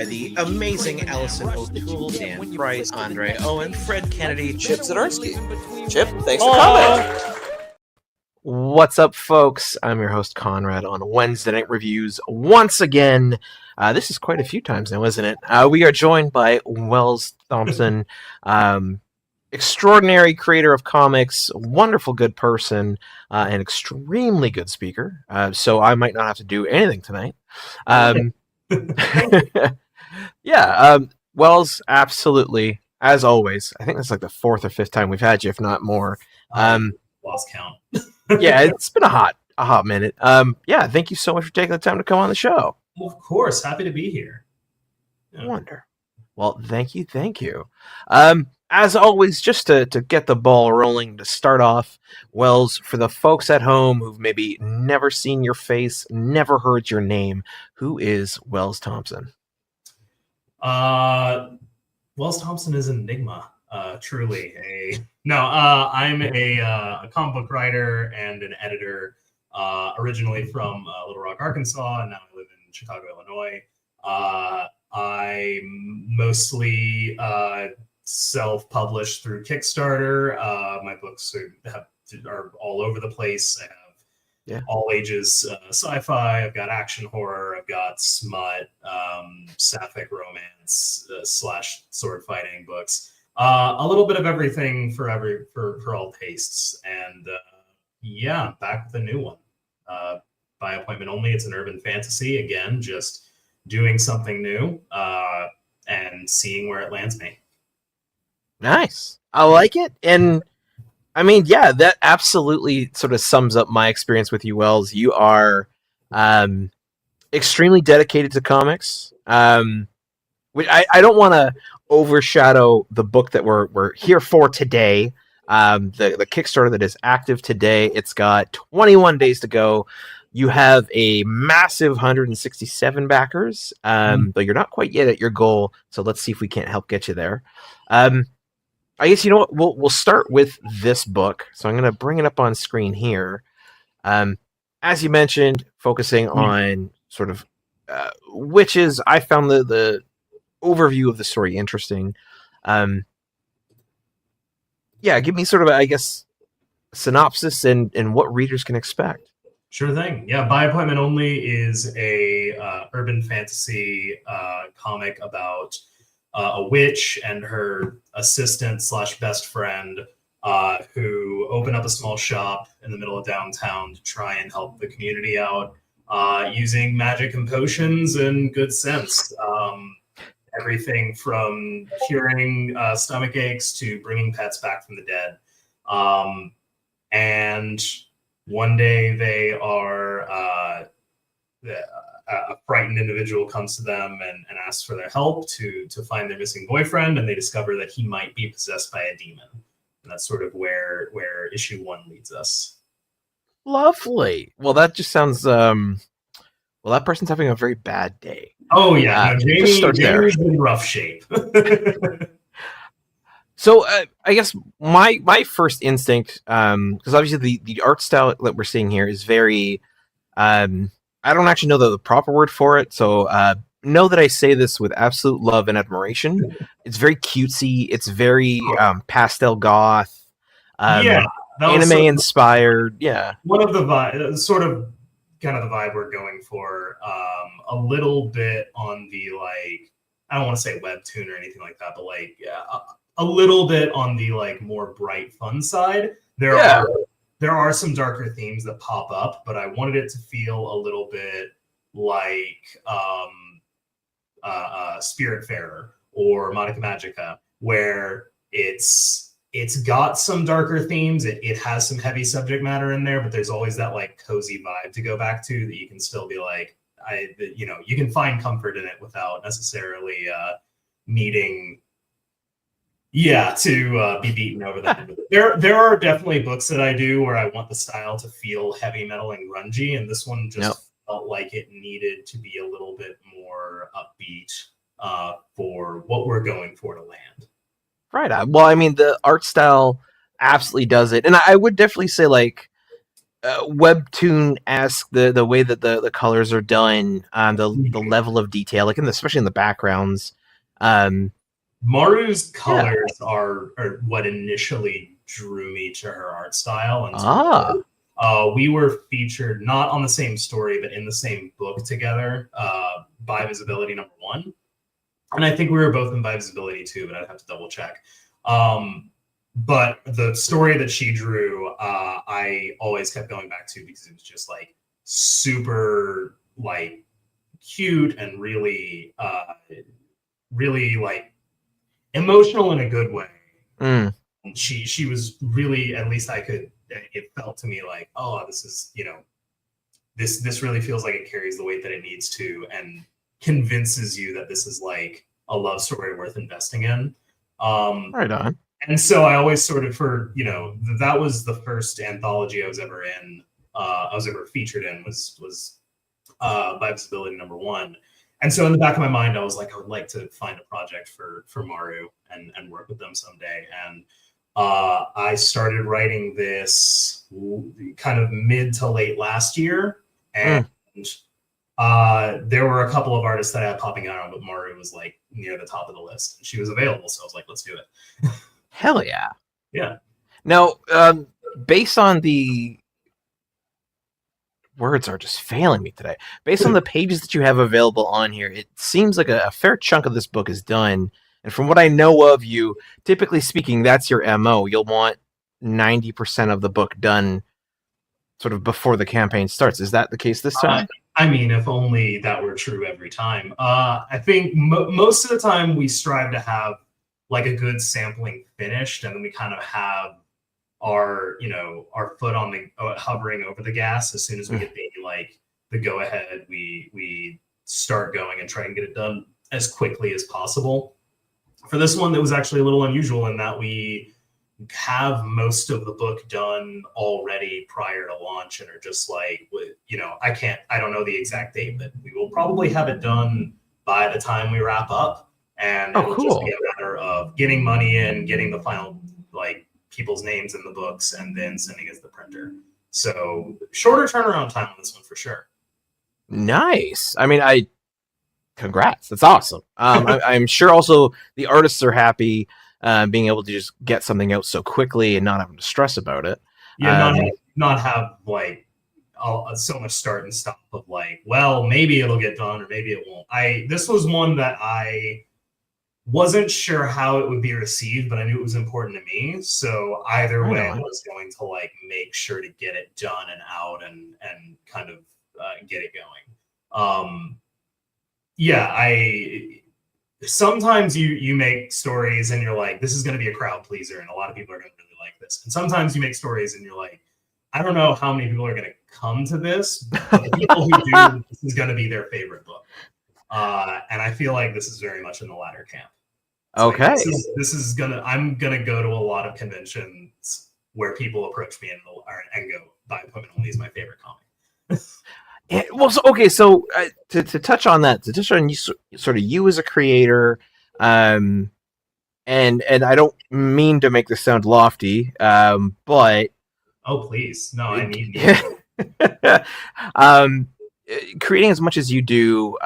by the amazing Allison O'Toole, Dan Price, Andre Owen, Fred Kennedy, Chip Zdarsky. Chip, thanks for coming. What's up, folks? I'm your host, Konrad, on Wednesday Night Reviews once again. This is quite a few times now, isn't it? We are joined by Well Thompson, extraordinary creator of comics, wonderful good person, and extremely good speaker. So I might not have to do anything tonight. Wells, absolutely, as always. I think that's like the fourth or fifth time we've had you, if not more. Lost count. Yeah, it's been a hot minute. Thank you so much for taking the time to come on the show. Of course, happy to be here. Yeah. Wonder. Well, thank you. As always, just to get the ball rolling, to start off, Wells, for the folks at home who've maybe never seen your face, never heard your name, who is Wells Thompson? Wells Thompson is an enigma. Truly I'm a comic book writer and an editor, originally from Little Rock, Arkansas, and now I live in Chicago, Illinois. I mostly self-published through Kickstarter. My books are all over the place. I have all ages sci-fi. I've got action horror. I've got smut, sapphic romance / sword fighting books. A little bit of everything for all tastes. And back with a new one. By appointment only. It's an urban fantasy. Again, just doing something new and seeing where it lands me. Nice. I like it. And I mean, that absolutely sort of sums up my experience with you, Wells. You are extremely dedicated to comics. Which I don't want to overshadow the book that we're here for today. The Kickstarter that is active today. It's got 21 days to go. You have a massive 167 backers, though you're not quite yet at your goal. So let's see if we can't help get you there. I guess, you know what, we'll start with this book. So I'm going to bring it up on screen here. As you mentioned, focusing on sort of witches. I found the overview of the story interesting. Give me sort of, I guess, synopsis and what readers can expect. Sure thing. Yeah, By Appointment Only is a urban fantasy comic about a witch and her assistant / best friend who open up a small shop in the middle of downtown to try and help the community out using magic and potions and good sense. Everything from curing stomach aches to bringing pets back from the dead. And one day they are a frightened individual comes to them and asks for their help to find their missing boyfriend, and they discover that he might be possessed by a demon. And that's sort of where issue 1 leads us. Lovely. Well, that just sounds that person's having a very bad day. Oh yeah, Jamie's in rough shape. So I guess my first instinct, because obviously the art style that we're seeing here is very, I don't actually know the proper word for it. So know that I say this with absolute love and admiration. It's very cutesy. It's very pastel goth. Anime inspired. Yeah. One of the kind of the vibe we're going for. A little bit on the I don't want to say webtoon or anything like that, but a little bit on the more bright fun side. There are some darker themes that pop up, but I wanted it to feel a little bit like Spiritfarer or Monica Magica, where it's got some darker themes. It has some heavy subject matter in there, but there's always that cozy vibe to go back to that you can still be you can find comfort in it without necessarily needing to be beaten over the head with it. There are definitely books that I do where I want the style to feel heavy metal and grungy, and this one just felt like it needed to be a little bit more upbeat for what we're going for to land. Right. Well, I mean, the art style absolutely does it. And I would definitely say webtoon-esque, the way that the colors are done, the level of detail, like especially in the backgrounds. Maru's colors are what initially drew me to her art style. And we were featured not on the same story, but in the same book together by Visibility #1. And I think we were both in by Visibility 2, but I'd have to double check. But the story that she drew, I always kept going back to because it was just like super like cute and really, really like emotional in a good way. And she was really, at least it felt to me like, oh, this is, this really feels like it carries the weight that it needs to, and convinces you that this is like a love story worth investing in. Right on. And so I always sort of, that was the first anthology I was ever in, featured in was by Visibility #1. And so in the back of my mind, I was like, I would like to find a project for Maru and work with them someday. And I started writing this kind of mid to late last year. And there were a couple of artists that I had popping out on, but Maru was like near the top of the list. And she was available. So I was like, let's do it. Hell yeah. Yeah. Now, based on the words are just failing me today. Based on the pages that you have available on here, it seems like a fair chunk of this book is done. And from what I know of you, typically speaking, that's your MO. You'll want 90% of the book done sort of before the campaign starts. Is that the case this time? I mean, if only that were true every time. I think most of the time we strive to have like a good sampling finished, and then we kind of have our foot on the hovering over the gas. As soon as we get the go ahead, we start going and try and get it done as quickly as possible. For this one, that was actually a little unusual in that we have most of the book done already prior to launch, and are just like, I don't know the exact date, but we will probably have it done by the time we wrap up. And it'll just be a matter of getting money in, getting the final people's names in the books, and then sending as the printer. So shorter turnaround time on this one for sure. Nice. I mean, congrats. That's awesome. I'm sure also the artists are happy being able to just get something out so quickly and not having to stress about it. Yeah, not have so much start and stop of well, maybe it'll get done or maybe it won't. This was one that I wasn't sure how it would be received, but I knew it was important to me. So either way, I was going to make sure to get it done and out and kind of get it going. Sometimes you make stories and you're like, this is going to be a crowd pleaser and a lot of people are going to really like this. And sometimes you make stories and you're like, I don't know how many people are going to come to this, but the people who do, this is going to be their favorite book. And I feel like this is very much in the latter camp. Okay. I'm gonna go to a lot of conventions where people approach me and go, by appointment only is my favorite comic. So to touch on that, to touch on you, sort of you as a creator, and I don't mean to make this sound lofty, but oh please, no, I need creating as much as you do,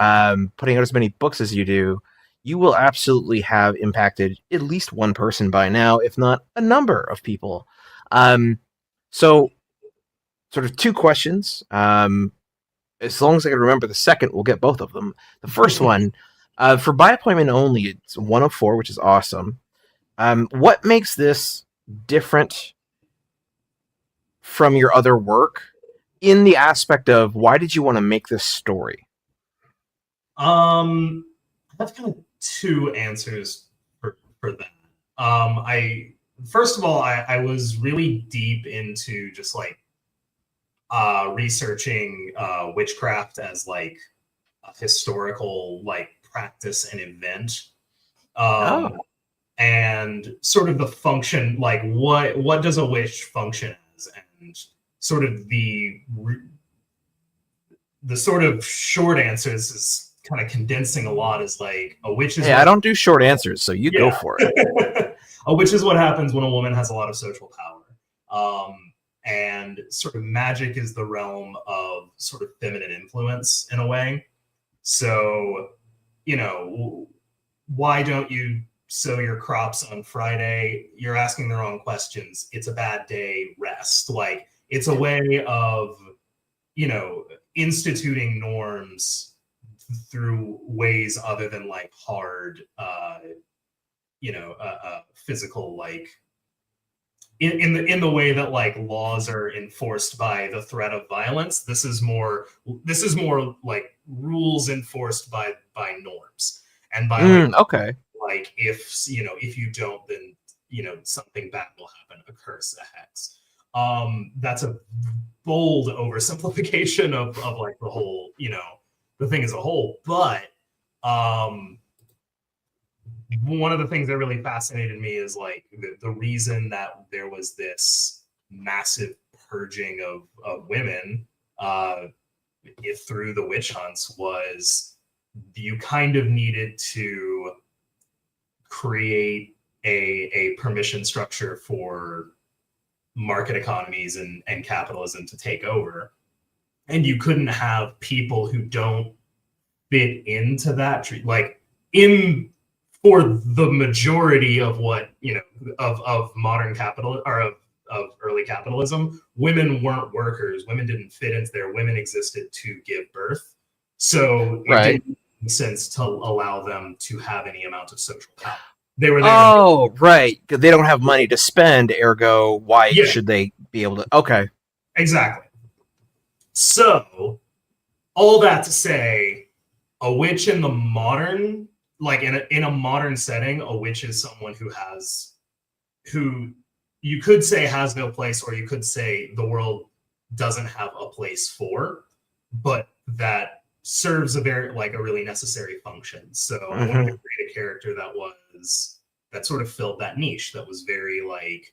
putting out as many books as you do, you will absolutely have impacted at least one person by now, if not a number of people. So sort of two questions. As long as I can remember the second, we'll get both of them. The first one, for by appointment only, it's 1 of 4, which is awesome. What makes this different from your other work in the aspect of why did you want to make this story? That's kind of two answers for that. First of all, I was really deep into just researching witchcraft as a historical practice and event, and sort of the function, what does a witch function as, and sort of the sort of short answer is kind of condensing a lot, is a witch is I don't do short answers, so you go for it. A witch is what happens when a woman has a lot of social power. and sort of magic is the realm of sort of feminine influence in a way. So, why don't you sow your crops on Friday? You're asking the wrong questions. It's a bad day, rest. Like, it's a way of, instituting norms through ways other than like hard, physical, like in the way that like laws are enforced by the threat of violence. This is more like rules enforced by norms and by okay. Like if you don't, then something bad will happen, a curse, a hex. That's a bold oversimplification of like the whole, the thing as a whole. But one of the things that really fascinated me is like the reason that there was this massive purging of women through the witch hunts was you kind of needed to create a permission structure for market economies and capitalism to take over. And you couldn't have people who don't fit into that, like for the majority of what, of modern capital or of early capitalism, women weren't workers. Women didn't fit into there. Women existed to give birth. So it didn't make sense to allow them to have any amount of social power. They were there. Oh, right. They don't have money to spend, ergo, why should they be able to? Okay. Exactly. So, all that to say, a witch in the modern, like in a modern setting, a witch is someone who you could say has no place, or you could say the world doesn't have a place for, but that serves a really necessary function. So I wanted to create a character that sort of filled that niche, that was very like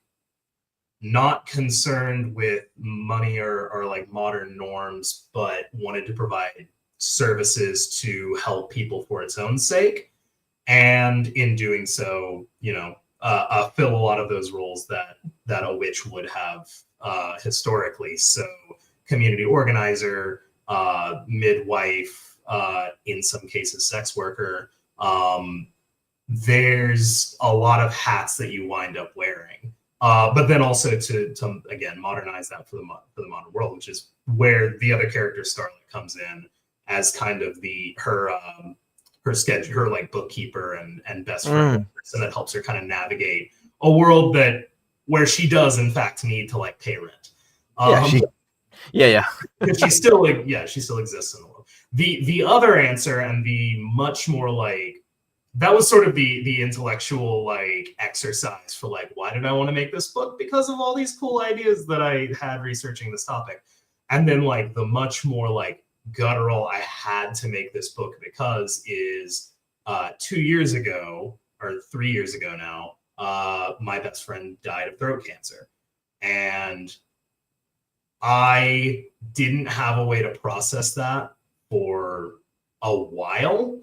not concerned with money or like modern norms, but wanted to provide services to help people for its own sake. And in doing so, fill a lot of those roles that a witch would have historically. So community organizer, midwife, in some cases, sex worker. There's a lot of hats that you wind up wearing. But then also to again modernize that for the modern world, which is where the other character Starlight comes in as kind of her schedule, her like bookkeeper and best friend, person that helps her kind of navigate a world where she does in fact need to like pay rent. She still exists in the world. The other answer, and the much more like, that was sort of the intellectual like exercise for like, why did I want to make this book? Because of all these cool ideas that I had researching this topic. And then like the much more like guttural, I had to make this book because is 2 years ago or 3 years ago now, my best friend died of throat cancer. And I didn't have a way to process that for a while.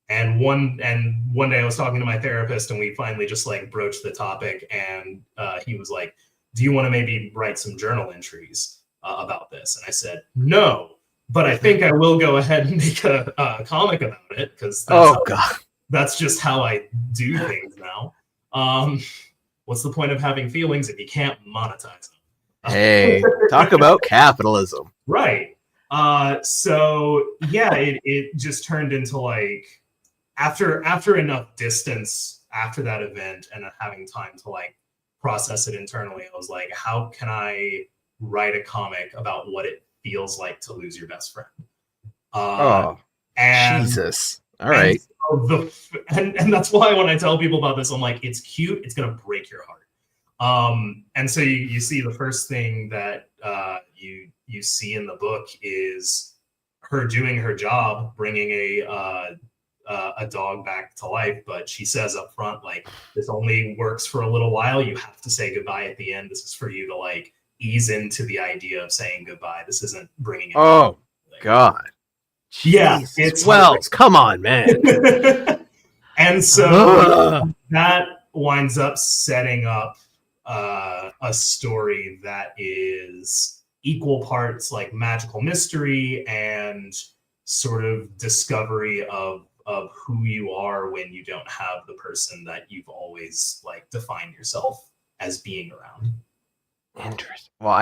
And one day I was talking to my therapist, and we finally just like broached the topic, and he was like, do you want to maybe write some journal entries about this? And I said, no, but I think I will go ahead and make a comic about it, because that's just how I do things now. What's the point of having feelings if you can't monetize them? Hey, talk about capitalism. Right. So yeah, it just turned into like, after enough distance after that event and having time to like process it internally, I was like, how can I write a comic about what it feels like to lose your best friend? Jesus. All right. And that's why when I tell people about this, I'm like, it's cute, it's gonna break your heart. And so you see the first thing that you see in the book is her doing her job, bringing a dog back to life, but she says up front, like, this only works for a little while. You have to say goodbye at the end. This is for you to like ease into the idea of saying goodbye. This isn't bringing it. Oh God. Yeah, Jesus. it's Wells. Come on, man. And so that winds up setting up a story that is equal parts like magical mystery and sort of discovery of who you are when you don't have the person that you've always like defined yourself as being around. Interesting. Well,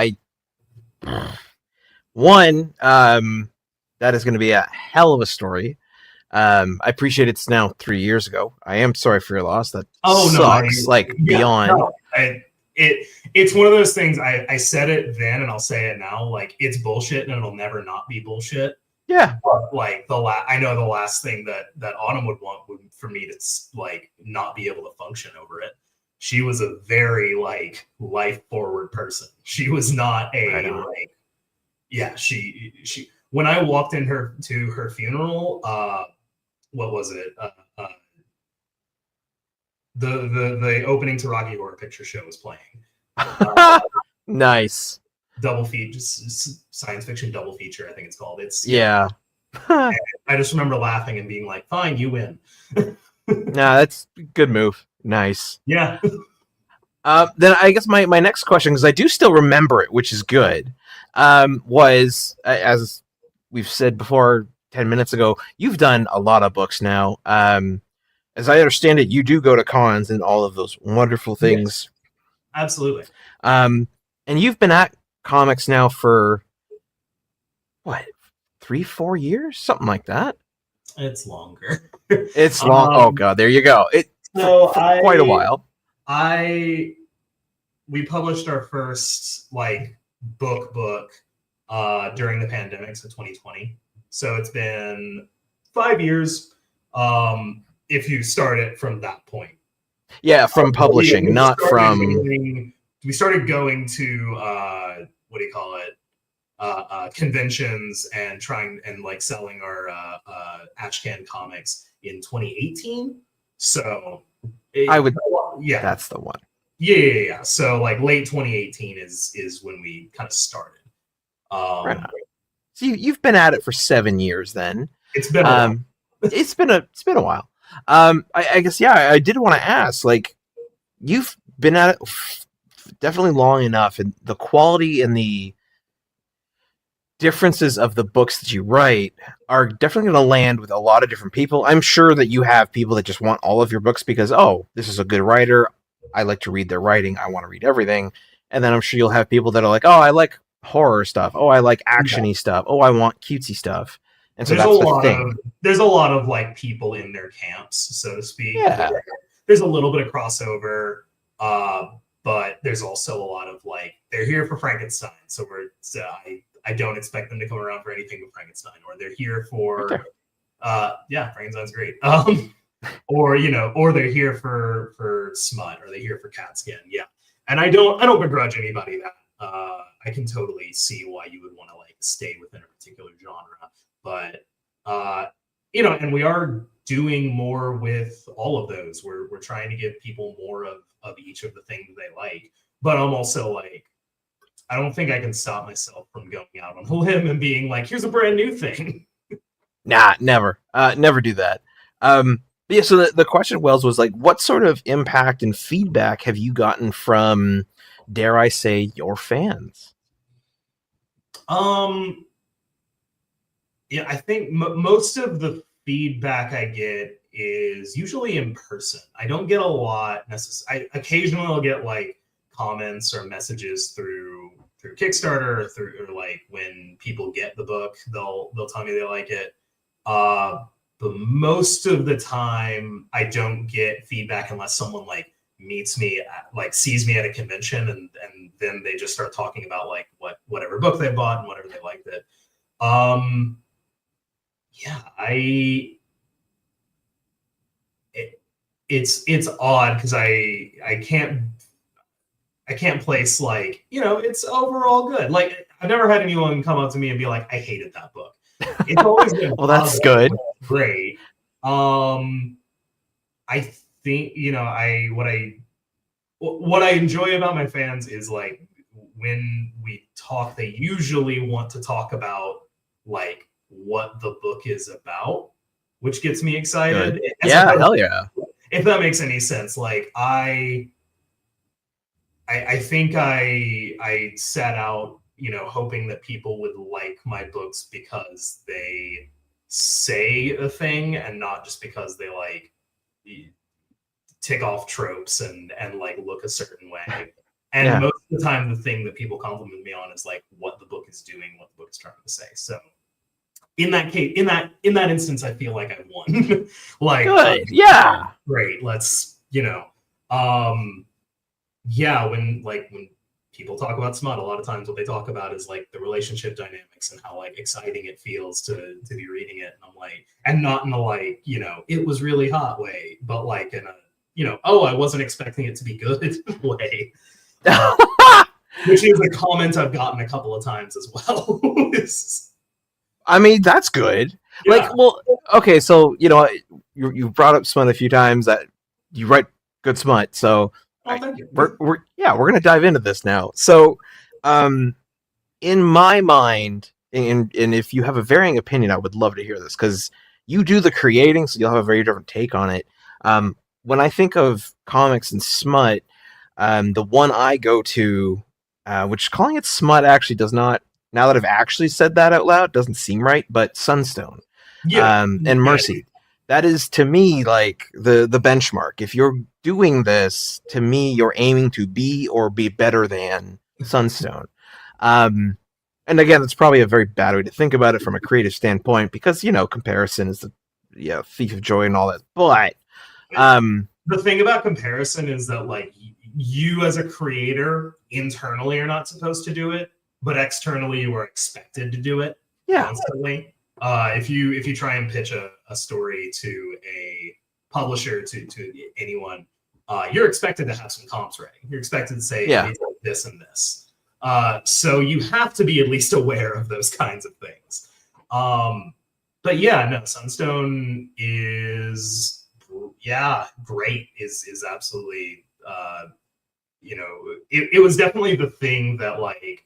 that is going to be a hell of a story. I appreciate it's now 3 years ago. I am sorry for your loss. That sucks. Beyond. No, it's one of those things. I said it then, and I'll say it now. Like, it's bullshit, and it'll never not be bullshit. Yeah. But, like, I know the last thing that Autumn would want would for me to like not be able to function over it. She was a very like life forward person. She was not a like. Yeah, she. When I walked in to her funeral, what was it? The opening to Rocky Horror Picture Show was playing. Nice. Double feature, science fiction double feature, I think it's called. Yeah. I just remember laughing and being like, "Fine, you win." Nah, that's a good move. Nice. Yeah. Then I guess my next question, because I do still remember it, which is good, was, as we've said before 10 minutes ago, you've done a lot of books now. As I understand it, you do go to cons and all of those wonderful things. Yeah, absolutely. And you've been at comics now for, what, 3-4 years? Something like that? It's longer. It's long. Oh, God, there you go. For quite a while. We published our first like book during the pandemic, so 2020. So it's been 5 years. If you start it from that point. Yeah, from publishing, not from. We started going to what do you call it? Conventions and trying and like selling our Ashcan comics in 2018. So yeah, that's the one. Yeah. So like late 2018 is when we kind of started. Right. So you've been at it for 7 years then. It's been a while. It's been a while. I guess, yeah, I did want to ask, like, you've been at it definitely long enough, and the quality and the differences of the books that you write are definitely going to land with a lot of different people. I'm sure that you have people that just want all of your books because, oh, this is a good writer. I like to read their writing. I want to read everything. And then I'm sure you'll have people that are like, oh, I like horror stuff. Oh, I like action-y stuff. Oh, I want cutesy stuff. And so that's the thing. There's a lot of like people in their camps, so to speak. Yeah. There's a little bit of crossover, but there's also a lot of like they're here for Frankenstein, so I don't expect them to come around for anything with Frankenstein, or they're here for Frankenstein's great. Or they're here for smut, or they're here for cat skin. Yeah, and I don't begrudge anybody that. I can totally see why you would want to like stay within a particular genre. But and we are doing more with all of those. We're trying to give people more of each of the things they like. But I'm also like, I don't think I can stop myself from going out on a limb and being like, here's a brand new thing. Nah, never. Never do that. Yeah, so the question, Wells, was like, what sort of impact and feedback have you gotten from, dare I say, your fans? Yeah, I think most of the feedback I get is usually in person. I don't get a lot necessarily. Occasionally I'll get like comments or messages through Kickstarter or like when people get the book, they'll tell me they like it. But most of the time I don't get feedback unless someone like meets me sees me at a convention and then they just start talking about like whatever book they bought and whatever they liked it. Yeah, it's odd because I can't place like, it's overall good. Like I've never had anyone come up to me and be like, I hated that book. It's always been well, that's good. Great. I think, what I enjoy about my fans is like when we talk, they usually want to talk about like what the book is about, which gets me excited. Yeah, hell yeah. If that makes any sense. Like I I think I set out, hoping that people would like my books because they say a thing and not just because they like tick off tropes and like look a certain way. And most of the time, the thing that people compliment me on is like what the book is doing, what the book is trying to say. So in that case, in that instance, I feel like I've won. Like, good, yeah, great. Let's, when people talk about smut, a lot of times what they talk about is like the relationship dynamics and how like exciting it feels to be reading it. And I'm like, and not in the like, it was really hot way, but like in a, oh, I wasn't expecting it to be good way. Which is a comment I've gotten a couple of times as well. I mean, that's good. Yeah. Like, well, okay, so you brought up smut a few times. That you write good smut, so thank you. we're gonna dive into this now. So, in my mind, and if you have a varying opinion, I would love to hear this because you do the creating, so you'll have a very different take on it. When I think of comics and smut, the one I go to, which calling it smut actually does not, now that I've actually said that out loud, doesn't seem right, but Sunstone and Mercy. That is, to me, like the benchmark. If you're doing this, to me, you're aiming to be or be better than Sunstone. And again, it's probably a very bad way to think about it from a creative standpoint because, comparison is the thief of joy and all that. But the thing about comparison is that like you as a creator internally are not supposed to do it, but externally you are expected to do it constantly. If you try and pitch a story to a publisher, to anyone, you're expected to have some comps ready. You're expected to say this and this. So you have to be at least aware of those kinds of things. But yeah, no, Sunstone is great. Is absolutely it was definitely the thing that like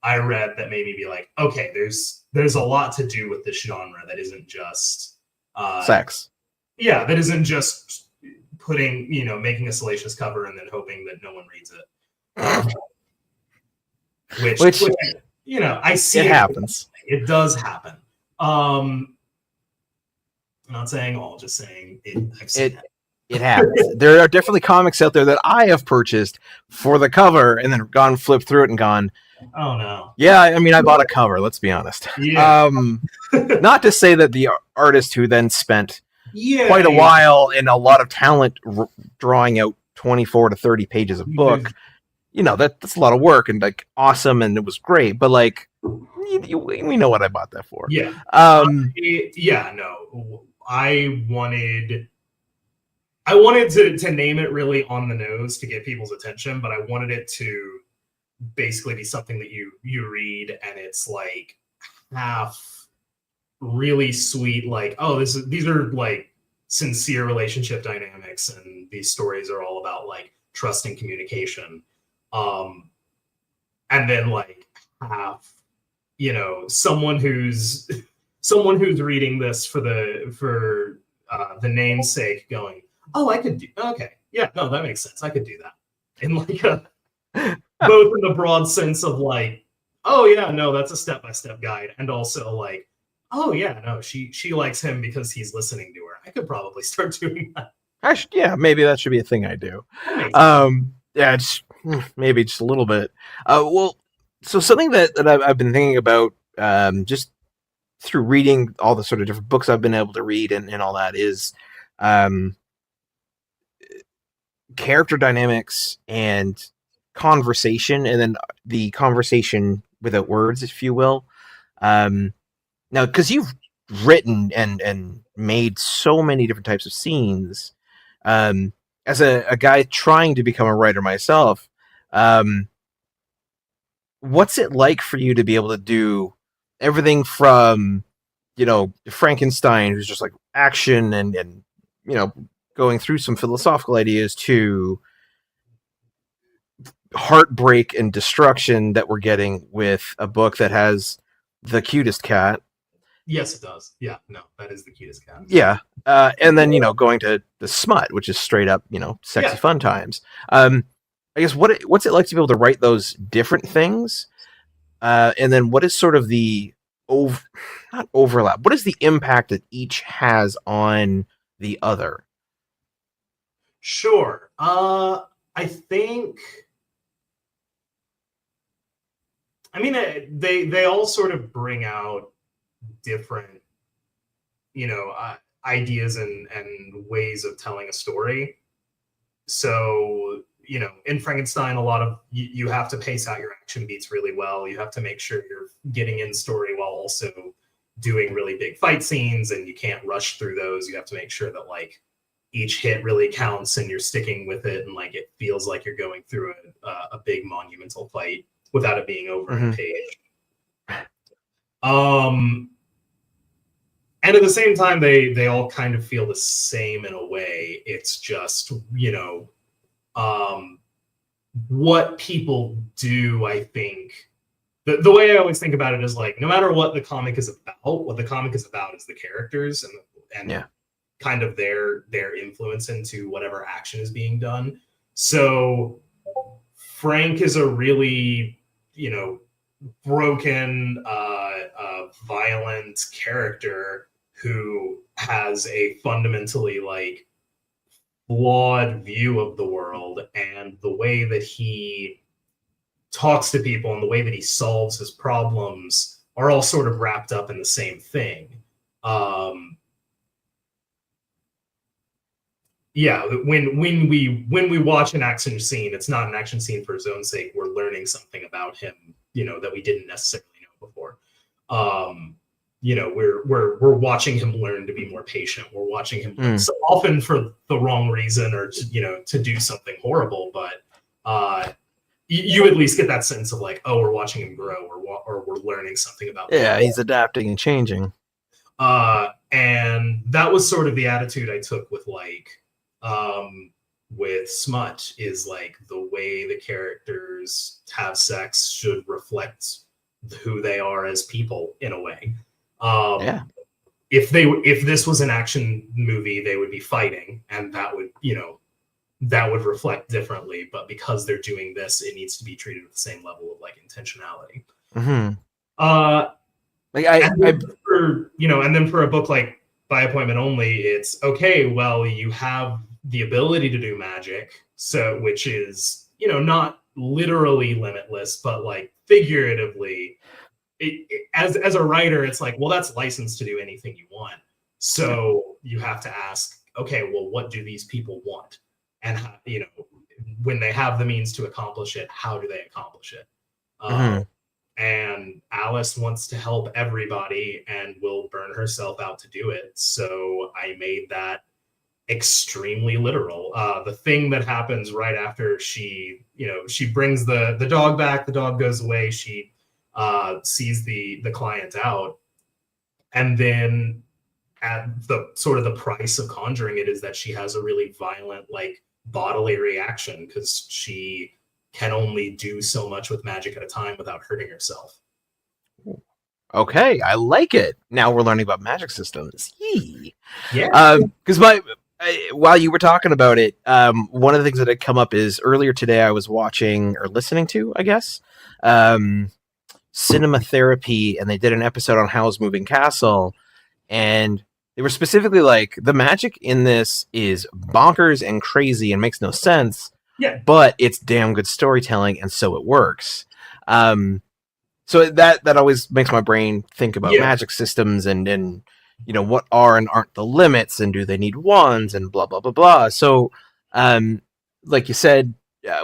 I read that made me be like, okay, there's a lot to do with this genre that isn't just sex. Yeah, that isn't just putting, making a salacious cover and then hoping that no one reads it. Which I see it happens. It does happen. I'm not saying all, just saying it. It happens. There are definitely comics out there that I have purchased for the cover and then gone flipped through it and gone, oh no. Yeah, I mean, I bought a cover. Let's be honest. Yeah. Not to say that the artist who then spent quite a while and a lot of talent drawing out 24 to 30 pages of book, that's a lot of work and like awesome and it was great. But like, we know what I bought that for. Yeah. No. I wanted to name it really on the nose to get people's attention, but I wanted it to basically be something that you read and it's like half really sweet, like, oh, these are like sincere relationship dynamics and these stories are all about like trust and communication. And then like half, someone who's reading this for the namesake going, oh, I could do, okay, yeah, no, that makes sense. I could do that. In like both in the broad sense of like, oh yeah, no, that's a step-by-step guide. And also like, oh yeah, no, she likes him because he's listening to her. I could probably start doing that. Maybe that should be a thing I do. Maybe just a little bit. Well, so something that I've been thinking about just through reading all the sort of different books I've been able to read and all that is character dynamics and conversation, and then the conversation without words, if you will. Now, because you've written and made so many different types of scenes, as a guy trying to become a writer myself, what's it like for you to be able to do everything from, Frankenstein, who's just like action and going through some philosophical ideas, to heartbreak and destruction that we're getting with a book that has the cutest cat. Yes, it does. Yeah, no, that is the cutest cat. Yeah. And then, going to the smut, which is straight up, sexy fun times. I guess what's it like to be able to write those different things? And then what is sort of the not overlap? What is the impact that each has on the other? Sure. I think. I mean, they all sort of bring out different, ideas and ways of telling a story. So, in Frankenstein, a lot of you have to pace out your action beats really well. You have to make sure you're getting in story while also doing really big fight scenes, and you can't rush through those. You have to make sure that like each hit really counts and you're sticking with it, and like it feels like you're going through a big monumental fight without it being over a page. And at the same time, they all kind of feel the same in a way. It's just, what people do, I think. The way I always think about it is like, no matter what the comic is about, what the comic is about is the characters and kind of their influence into whatever action is being done. So Frank is a really, broken, violent character who has a fundamentally like flawed view of the world, and the way that he talks to people and the way that he solves his problems are all sort of wrapped up in the same thing. When we watch an action scene, it's not an action scene for its own sake. We're learning something about him, that we didn't necessarily know before. We're watching him learn to be more patient. We're watching him learn, so often for the wrong reason or to do something horrible, but you at least get that sense of like, oh, we're watching him grow, or we're learning something about him. Yeah, he's adapting and changing. And that was sort of the attitude I took with like with Smut, is like the way the characters have sex should reflect who they are as people in a way. If this was an action movie, they would be fighting, and that would reflect differently. But because they're doing this, it needs to be treated with the same level of like intentionality. And then for a book like By Appointment Only, it's okay. Well, you have the ability to do magic, so which is not literally limitless, but like figuratively. As a writer, it's like, well, that's licensed to do anything you want. So you have to ask, okay, well, what do these people want? And how, when they have the means to accomplish it, how do they accomplish it? And Alice wants to help everybody and will burn herself out to do it. So I made that extremely literal. The thing that happens right after she brings the dog back, the dog goes away, she sees the client out, and then at the sort of the price of conjuring it is that she has a really violent like bodily reaction, because she can only do so much with magic at a time without hurting herself. Okay, I like it. Now we're learning about magic systems. Yee. Yeah. Because while you were talking about it, one of the things that had come up is earlier today I was watching or listening to, I guess, Cinema Therapy, and they did an episode on Howl's Moving Castle, and they were specifically like, the magic in this is bonkers and crazy and makes no sense, but it's damn good storytelling, and so it works. So that always makes my brain think about magic systems and what are and aren't the limits, and do they need wands, and blah blah blah blah. So like you said,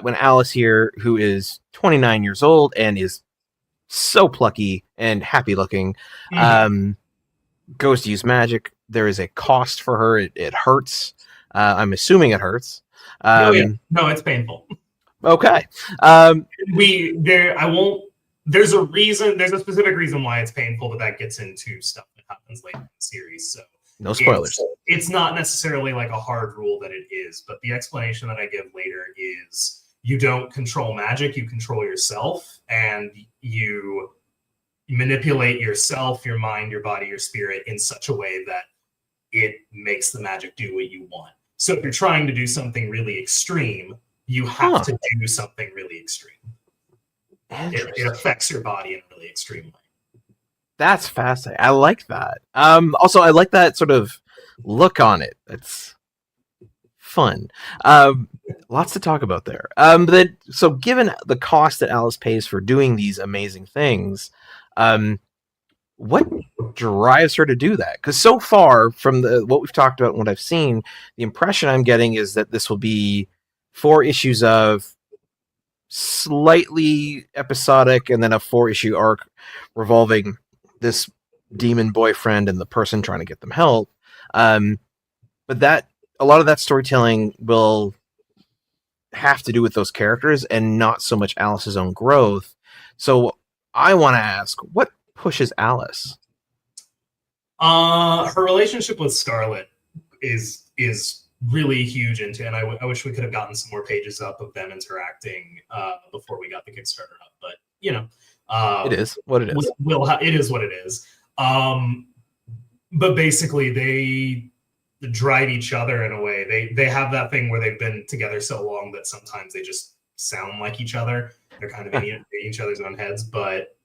when Alice here, who is 29 years old and is so plucky and happy looking, goes to use magic, there is a cost for her. It hurts. I'm assuming it hurts. No, it's painful. Okay. There's a reason. There's a specific reason why it's painful, but that gets into stuff that happens later in the series. So no spoilers. It's not necessarily like a hard rule that it is, but the explanation that I give later is you don't control magic, you control yourself, and you manipulate yourself, your mind, your body, your spirit in such a way that it makes the magic do what you want. So if you're trying to do something really extreme, you have to do something really extreme. It affects your body in a really extreme way. That's fascinating. I like that. Also, I like that sort of look on it. It's fun. Lots to talk about there. So given the cost that Alice pays for doing these amazing things, what drives her to do that? Because so far, from what we've talked about and what I've seen, the impression I'm getting is that this will be 4 issues of slightly episodic and then a 4-issue arc revolving this demon boyfriend and the person trying to get them help. But that a lot of that storytelling will have to do with those characters and not so much Alice's own growth. So I want to ask, what pushes Alice? Her relationship with Scarlet is really huge and I wish we could have gotten some more pages up of them interacting before we got the Kickstarter up, but you know, it is what it is. It is what it is. But basically they drive each other in a way. They have that thing where they've been together so long that sometimes they just sound like each other. They're kind of in each other's own heads, but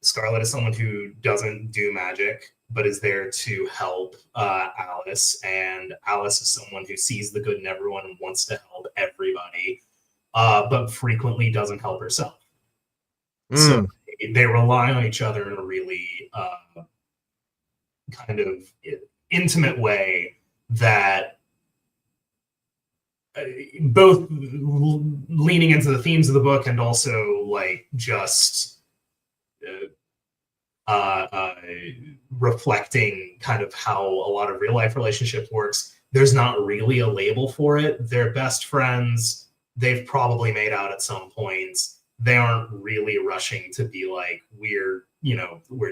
Scarlet is someone who doesn't do magic, but is there to help Alice. And Alice is someone who sees the good in everyone and wants to help everybody, but frequently doesn't help herself. So they rely on each other in a really kind of intimate way that both leaning into the themes of the book and also like just reflecting kind of how a lot of real life relationship works. There's not really a label for it. They're best friends. They've probably made out at some points. They aren't really rushing to be like, we're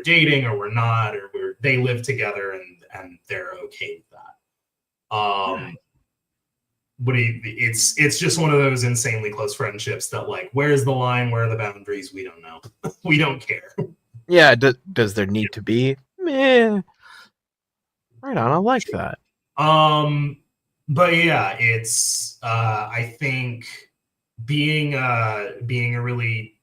dating or we're not, or they live together and they're okay with that. But it's just one of those insanely close friendships that like, where's the line? Where are the boundaries? We don't know. We don't care. Yeah. Does there need to be? Meh. Right on. I like that. But yeah, it's I think being a really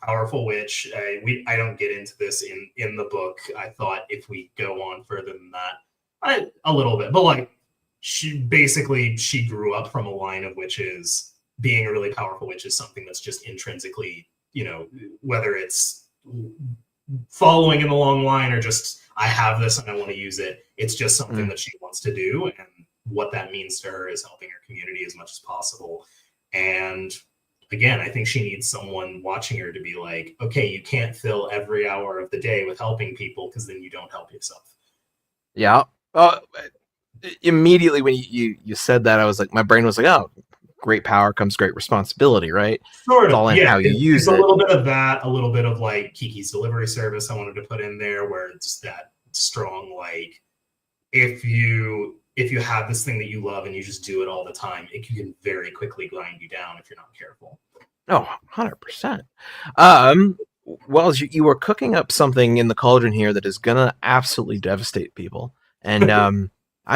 powerful witch. I don't get into this in the book. I thought if we go on further than that, a little bit, but like she grew up from a line of witches. Being a really powerful witch is something that's just intrinsically, whether it's following in the long line or just I have this and I want to use it. It's just something that she wants to do, and what that means to her is helping her community as much as possible. And again, I think she needs someone watching her to be like, okay, you can't fill every hour of the day with helping people because then you don't help yourself. Yeah. Immediately when you said that, I was like, my brain was like, oh, great power comes great responsibility, right? Sort of. It's all in how you use it. A little bit of that, a little bit of like Kiki's delivery service I wanted to put in there, where it's that strong, like, if you have this thing that you love and you just do it all the time, it can very quickly grind you down if you're not careful. Oh, 100%. Well, you were cooking up something in the cauldron here that is going to absolutely devastate people. And I'm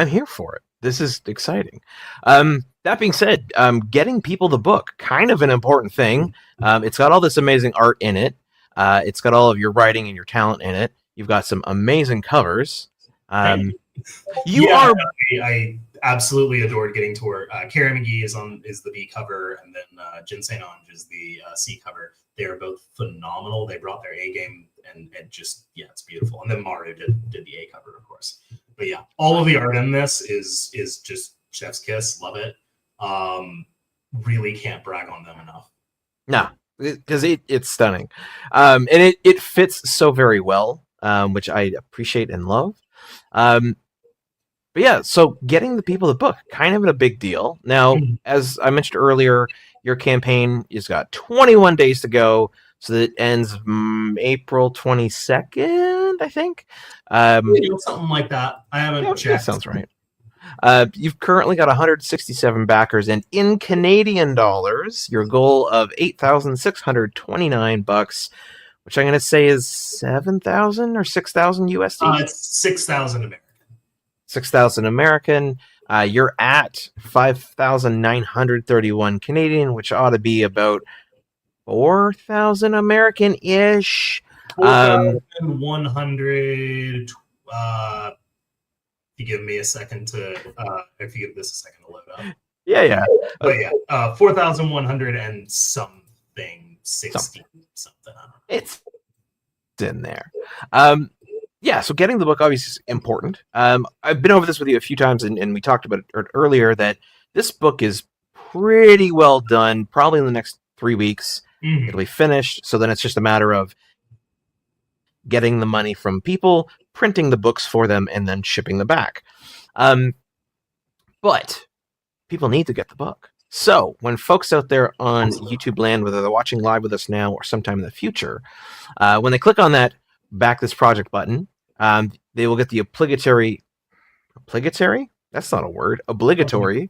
here for it. This is exciting. That being said, getting people the book, kind of an important thing. It's got all this amazing art in it. It's got all of your writing and your talent in it. You've got some amazing covers. I absolutely adored getting to work. Kara McGee is the B cover, and then Jin St. Ange is the C cover. They are both phenomenal. They brought their A game, and just it's beautiful. And then Maru did the A cover, of course. But yeah, all of the art in this is just chef's kiss. Love it. Really can't brag on them enough. No, because it's stunning, and it fits so very well, which I appreciate and love. But yeah, so getting the people the book, kind of a big deal. Now, as I mentioned earlier, your campaign has got 21 days to go, so that it ends April 22nd, I think. Something like that. I haven't checked. That sounds right. You've currently got 167 backers, and in Canadian dollars, your goal of $8,629, which I'm going to say is 7,000 or 6,000 USD. It's 6,000 American. 6,000 American. You're at 5,931 Canadian, which ought to be about 4,000 American-ish. 4,100. If you give me a second to, if you give this a second to load up. Yeah. But yeah, 4,100 and something, 60 something. I don't know. It's in there. Yeah, so getting the book obviously is important. I've been over this with you a few times, and we talked about it earlier, that this book is pretty well done. Probably in the next 3 weeks, it'll be finished. So then it's just a matter of getting the money from people, printing the books for them, and then shipping them back. But people need to get the book. So when folks out there on YouTube land, whether they're watching live with us now or sometime in the future, when they click on that back this project button, they will get the obligatory, that's not a word, obligatory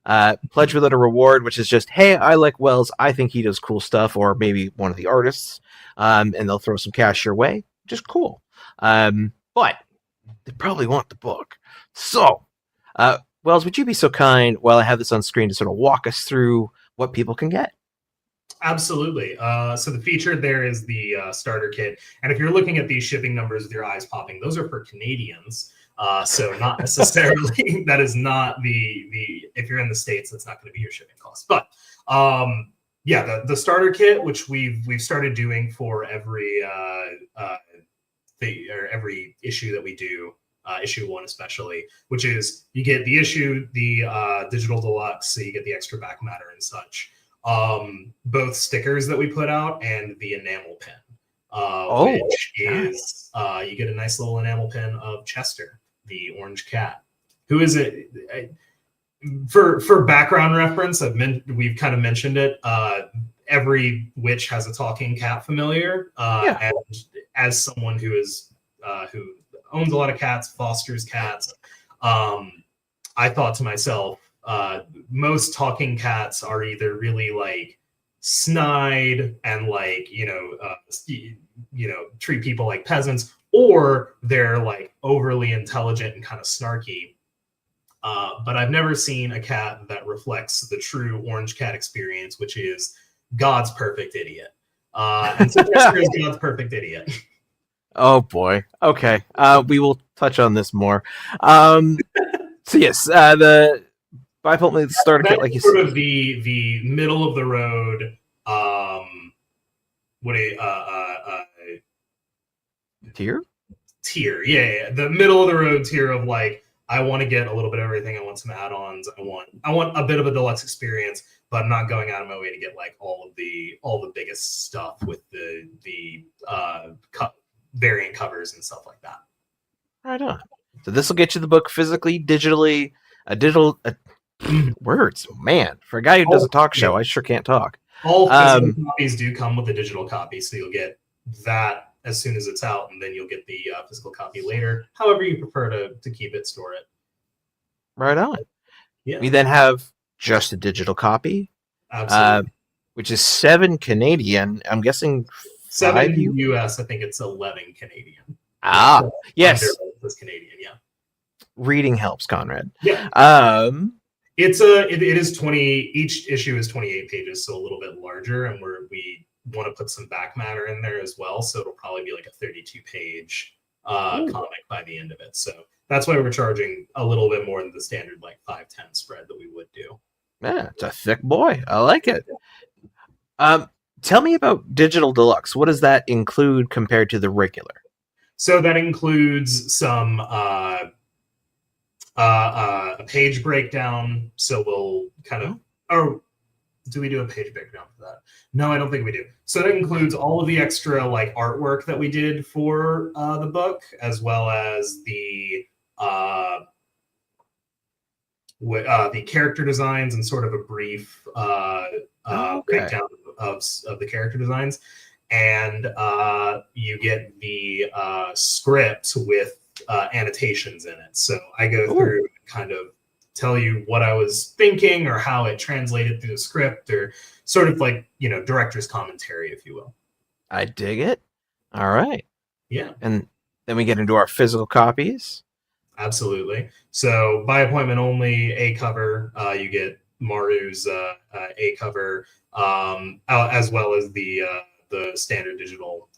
pledge without a reward, which is just, hey, I like Wells, I think he does cool stuff, or maybe one of the artists, and they'll throw some cash your way, which is cool. But they probably want the book. So Wells, would you be so kind, while I have this on screen, to sort of walk us through what people can get? Absolutely. So the feature there is the starter kit. And if you're looking at these shipping numbers with your eyes popping, those are for Canadians. So not necessarily, that is not the if you're in the States, that's not going to be your shipping cost. But yeah, the starter kit, which we've started doing for every every issue that we do, issue 1 especially, which is you get the issue, the digital deluxe, so you get the extra back matter and such. Both stickers that we put out and the enamel pin, which is you get a nice little enamel pin of Chester, the orange cat. Who is it? For background reference, we've kind of mentioned it. Every witch has a talking cat familiar, and as someone who owns a lot of cats, fosters cats, I thought to myself, most talking cats are either really like snide and like treat people like peasants, or they're like overly intelligent and kind of snarky. But I've never seen a cat that reflects the true orange cat experience, which is God's perfect idiot. And so Chester is God's perfect idiot. Oh boy. Okay. We will touch on this more. So yes, the bipolar starter kit, like you said, sort of the middle of the road. Tier, yeah, the middle of the road tier of like, I want to get a little bit of everything. I want some add-ons. I want a bit of a deluxe experience, but I'm not going out of my way to get like all the biggest stuff with the variant covers and stuff like that. Right on. So this will get you the book physically, digitally, words. Man, for a guy who does a talk show, I sure can't talk. All physical copies do come with a digital copy, so you'll get that as soon as it's out, and then you'll get the physical copy later. However you prefer to keep it, store it. Right on. Yeah. We then have just a digital copy, Absolutely. Which is 7 Canadian. I'm guessing 7 US. I think it's 11 Canadian. Yes. It's Canadian, yeah. Reading helps, Konrad. Yeah. It is 20. Each issue is 28 pages, so a little bit larger, and we want to put some back matter in there as well. So it'll probably be like a 32-page comic by the end of it. So that's why we're charging a little bit more than the standard like 5-10 spread that we would do. Yeah, it's a thick boy. I like it. Tell me about Digital Deluxe. What does that include compared to the regular? So that includes some a page breakdown. So we'll kind of, or do we do a page breakdown for that? No, I don't think we do. So that includes all of the extra like artwork that we did for the book, as well as the character designs and sort of a brief breakdown of the character designs. And you get the script with annotations in it. So I go through and kind of tell you what I was thinking or how it translated through the script, or sort of like, director's commentary, if you will. I dig it. All right. Yeah. And then we get into our physical copies. Absolutely. So by appointment only, A cover. You get Maru's A cover, as well as the standard digital.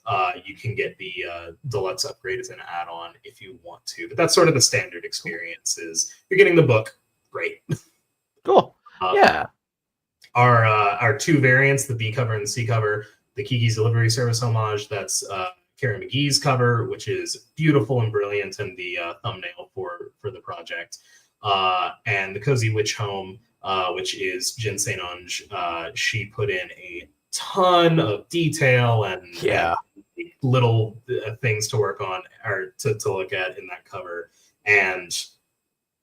You can get the deluxe upgrade as an add-on if you want to, but that's sort of the standard experience. Is you're getting the book, great. Cool. Yeah. Our two variants, the B cover and the C cover, the Kiki's Delivery Service homage. That's Karen McGee's cover, which is beautiful and brilliant, and the thumbnail for the project. And the Cozy Witch Home, which is Jin Sainonge. She put in a ton of detail and little things to work on or to look at in that cover. And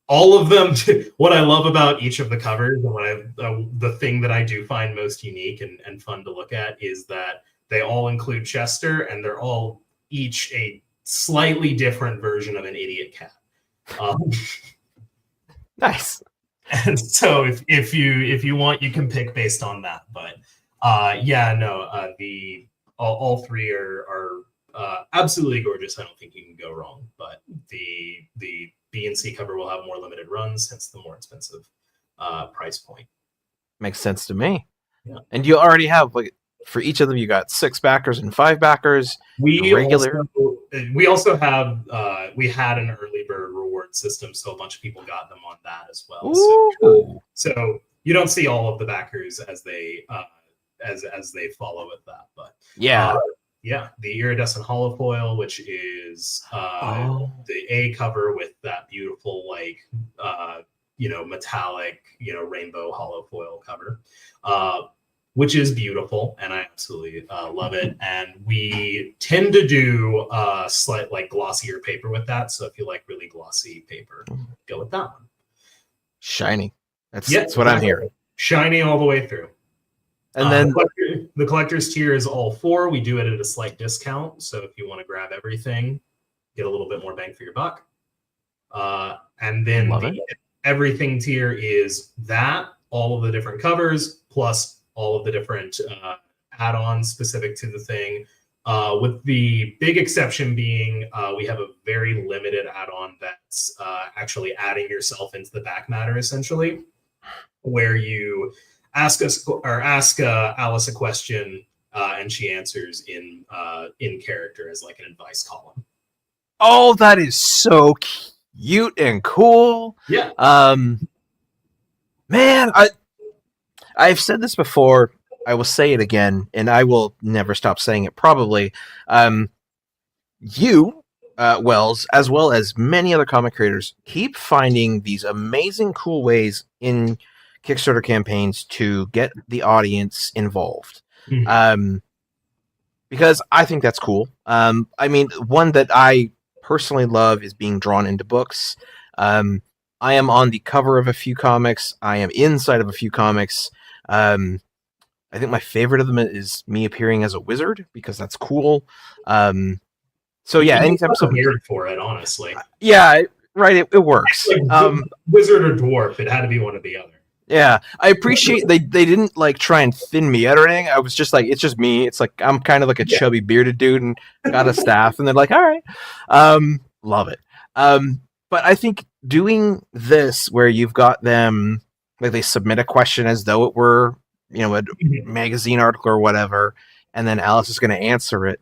all of them, what I love about each of the covers, and the thing that I do find most unique and fun to look at, is that they all include Chester, and they're all each a slightly different version of an idiot cat. Nice. And so if you want, you can pick based on that. But all three are absolutely gorgeous. I don't think you can go wrong. But the B and C cover will have more limited runs, hence the more expensive price point. Makes sense to me. Yeah. And you already have, like, for each of them, you got 6 backers and 5 backers. We also have we had an early bird reward system, so a bunch of people got them on that as well. So you don't see all of the backers as they follow with that, but the iridescent holofoil, which is the A cover with that beautiful metallic rainbow holofoil cover. Which is beautiful, and I absolutely love it. And we tend to do slight glossier paper with that. So if you like really glossy paper, go with that one. Shiny. That's what I'm hearing. Shiny all the way through. And then the collector's tier is all 4. We do it at a slight discount. So if you want to grab everything, get a little bit more bang for your buck. And then everything tier is that, all of the different covers, plus all of the different add-ons specific to the thing, with the big exception being we have a very limited add-on that's actually adding yourself into the back matter, essentially, where you ask Alice a question and she answers in character as like an advice column. Oh, that is so cute and cool. Yeah. Man, I've said this before, I will say it again, and I will never stop saying it probably. You, Wells, as well as many other comic creators, keep finding these amazing, cool ways in Kickstarter campaigns to get the audience involved. Mm-hmm. Because I think that's cool. I mean, one that I personally love is being drawn into books. I am on the cover of a few comics. I am inside of a few comics. I think my favorite of them is me appearing as a wizard, because that's cool. So yeah, anytime weird for it, honestly. Yeah, right. It works. Wizard or dwarf, it had to be one or the other. Yeah, I appreciate they didn't try and thin me out or anything. I was just like, it's just me. It's like I'm kind of like a chubby bearded dude and got a staff, and they're like, all right, love it. But I think doing this where you've got them, like, they submit a question as though it were, a magazine article or whatever, and then Alice is going to answer it.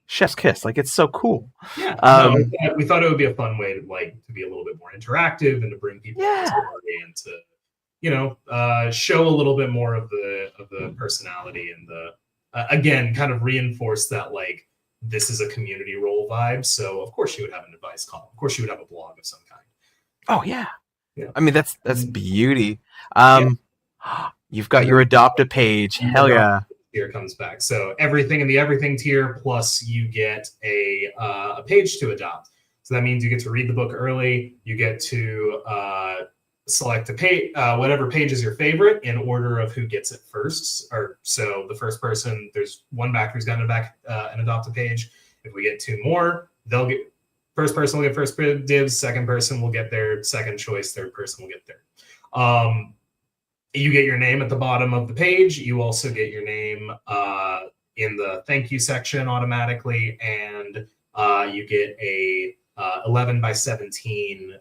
Chef's kiss. Like, it's so cool. Yeah. We thought it would be a fun way to be a little bit more interactive and to bring people into the party and to, show a little bit more of the personality and the, again, kind of reinforce that, this is a community role vibe. So of course you would have an advice column. Of course you would have a blog of some kind. Oh yeah. Yeah. I mean, that's beauty. You've got your adopt a page. Hell yeah. Tier comes back. So everything in the everything tier, plus you get a page to adopt. So that means you get to read the book early. You get to select a page, whatever page is your favorite, in order of who gets it first. So the first person, there's one backer who's got an adopt a page. If we get 2 more, they'll get, first person will get first dibs, second person will get their second choice, third person will get their. You get your name at the bottom of the page. You also get your name in the thank you section automatically, and you get a 11 by 17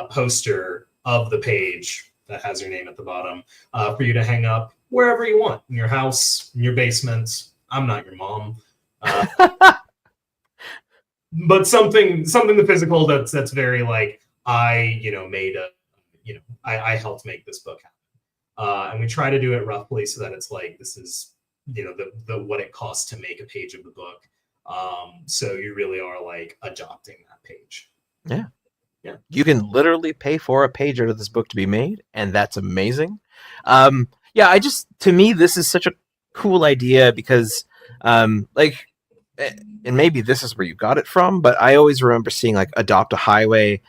poster of the page that has your name at the bottom for you to hang up wherever you want, in your house, in your basement. I'm not your mom. But something the physical that's very like, I helped make this book happen. And we try to do it roughly so that it's like, this is, the what it costs to make a page of the book. So you really are like adopting that page. Yeah. Yeah. You can literally pay for a page out of this book to be made, and that's amazing. To me, this is such a cool idea because, and maybe this is where you got it from, but I always remember seeing like Adopt a Highway.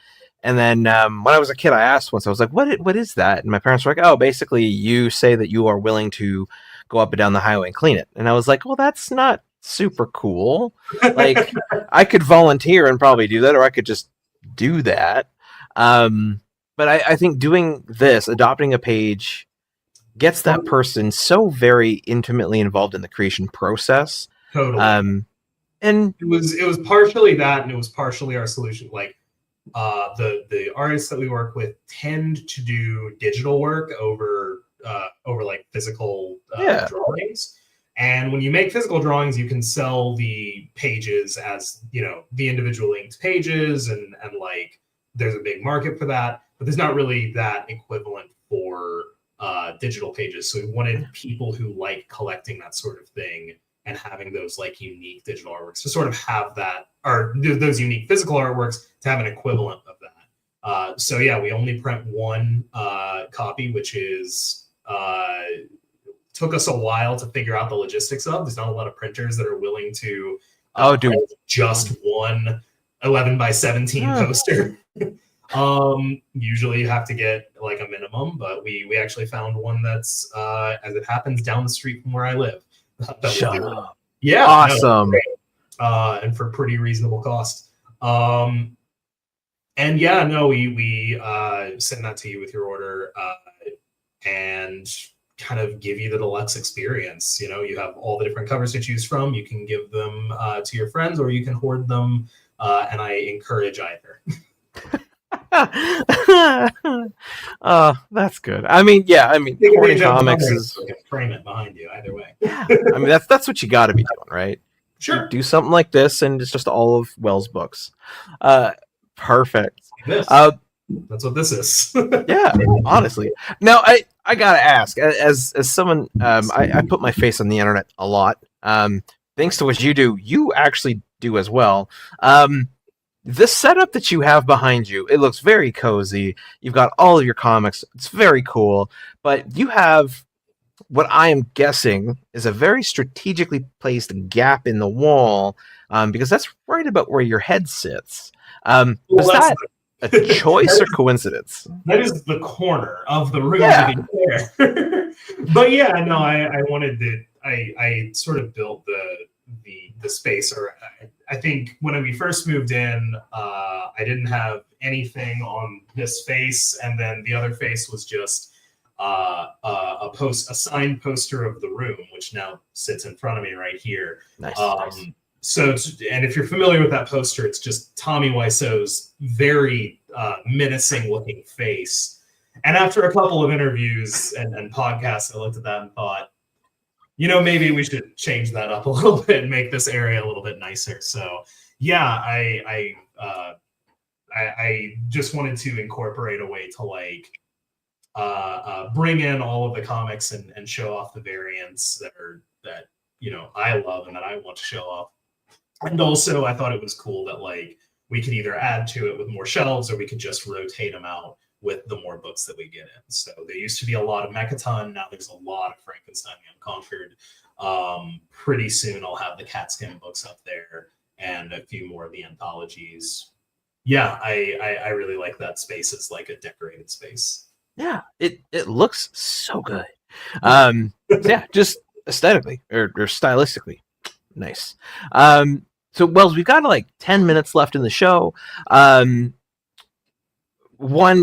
And then when I was a kid, I asked once, I was like, what is that? And my parents were like, oh, basically you say that you are willing to go up and down the highway and clean it. And I was like, well, that's not super cool. Like, I could volunteer and probably do that, or I could just do that. But I think doing this, adopting a page, gets that person so very intimately involved in the creation process. Totally. And it was partially that, and it was partially our solution. Like, the artists that we work with tend to do digital work over like physical drawings. And when you make physical drawings, you can sell the pages as, the individual inked pages, and like there's a big market for that, but there's not really that equivalent for digital pages. So we wanted people who like collecting that sort of thing and having those like unique digital artworks to sort of have that, or those unique physical artworks to have an equivalent of that. So yeah, we only print one copy, which is took us a while to figure out the logistics of. There's not a lot of printers that are willing to print just one 11 by 17 poster. Usually you have to get like a minimum, but we actually found one that's as it happens down the street from where I live. Shut up. Yeah, awesome. And for pretty reasonable cost. And yeah, no, we send that to you with your order and kind of give you the deluxe experience. You have all the different covers to choose from. You can give them to your friends, or you can hoard them. And I encourage either. That's good. Hoarding comics is frame it behind you either way. Yeah, that's what you got to be doing, right? Sure. Do something like this, and it's just all of Wells' books. Perfect. That's what this is. Yeah, honestly. Now, I gotta ask, as someone, I put my face on the internet a lot. Thanks to what you do, you actually do as well. The setup that you have behind you, it looks very cozy. You've got all of your comics. It's very cool. But you have what I am guessing is a very strategically placed gap in the wall, because that's right about where your head sits. Was that a choice or coincidence? That is the corner of the room to be fair. But yeah, no, I wanted to. I sort of built the space, or I think when we first moved in, I didn't have anything on this face, and then the other face was just a signed poster of the room, which now sits in front of me right here. Nice. So, and if you're familiar with that poster, it's just Tommy Wiseau's very menacing looking face. And after a couple of interviews and podcasts, I looked at that and thought, maybe we should change that up a little bit and make this area a little bit nicer. So yeah, I just wanted to incorporate a way to like bring in all of the comics and show off the variants that I love and that I want to show off. And also I thought it was cool that like we could either add to it with more shelves, or we could just rotate them out with the more books that we get in. So there used to be a lot of Mechaton. Now there's a lot of Frankenstein Unconquered. Pretty soon I'll have the Catskin books up there and a few more of the anthologies. Yeah, I really like that space as like a decorated space. Yeah, it looks so good. Yeah, just aesthetically or stylistically. Nice. So Wells, we've got like 10 minutes left in the show. One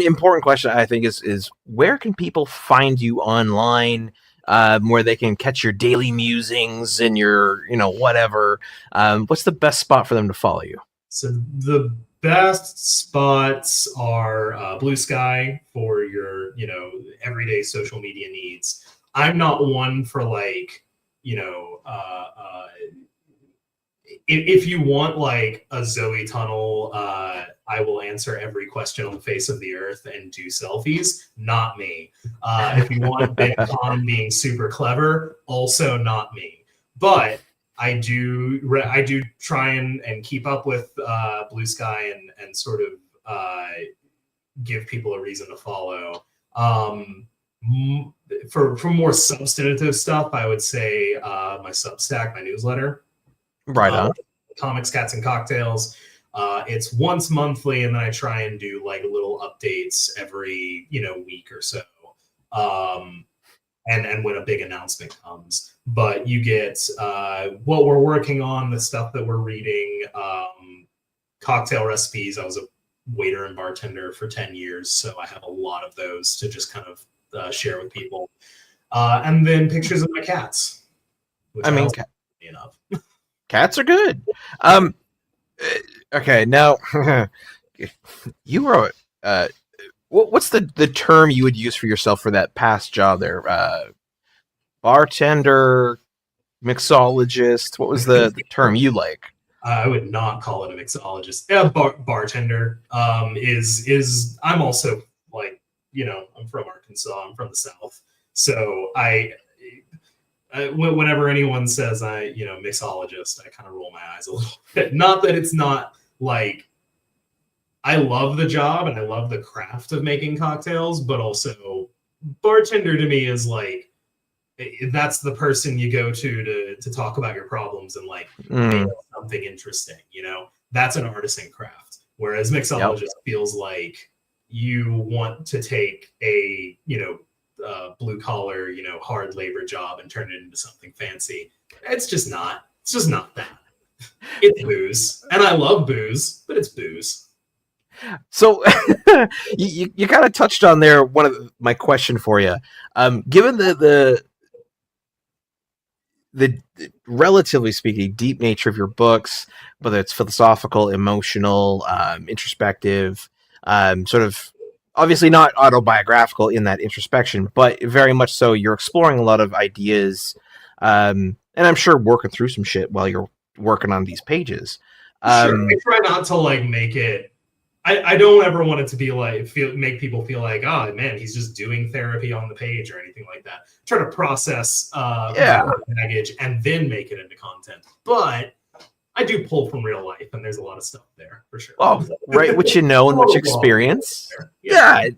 important question I think is where can people find you online, where they can catch your daily musings and your, whatever. What's the best spot for them to follow you? So the best spots are Blue Sky for your, everyday social media needs. I'm not one for like, if you want like a Zoe tunnel, I will answer every question on the face of the earth and do selfies. Not me. If you want BitCon being super clever, also not me. But I do try and keep up with Blue Sky and sort of give people a reason to follow. For more substantive stuff, I would say my Substack, my newsletter. Right on. Comics, Cats, and Cocktails. It's once monthly, and then I try and do like little updates every week or so. And when a big announcement comes, but you get what we're working on, the stuff that we're reading, cocktail recipes. I was a waiter and bartender for 10 years, so I have a lot of those to just kind of share with people. And then pictures of my cats. Which enough. Cats are good. Okay, now you were what's the term you would use for yourself for that past job there? Bartender, mixologist. What was the term you like? I would not call it a mixologist. Yeah, bartender is. I'm also like, I'm from Arkansas. I'm from the South, so whenever anyone says mixologist, I kind of roll my eyes a little bit. Not that it's not like, I love the job and I love the craft of making cocktails, but also bartender to me is like, that's the person you go to talk about your problems and like make something interesting. That's an artisan craft. Whereas mixologist feels like you want to take a blue collar, hard labor job and turn it into something fancy. It's just not that. It's booze, and I love booze, but it's booze. So you kind of touched on there my question for you. Given the relatively speaking deep nature of your books, whether it's philosophical, emotional, introspective, sort of obviously not autobiographical in that introspection, but very much so you're exploring a lot of ideas, and I'm sure working through some shit while you're working on these pages. Sure. I try not to like make it. I don't ever want it to be like make people feel like, oh man, he's just doing therapy on the page or anything like that. Try to process baggage and then make it into content. But I do pull from real life, and there's a lot of stuff there for sure. Well, right, what you know and what you experience. Yeah,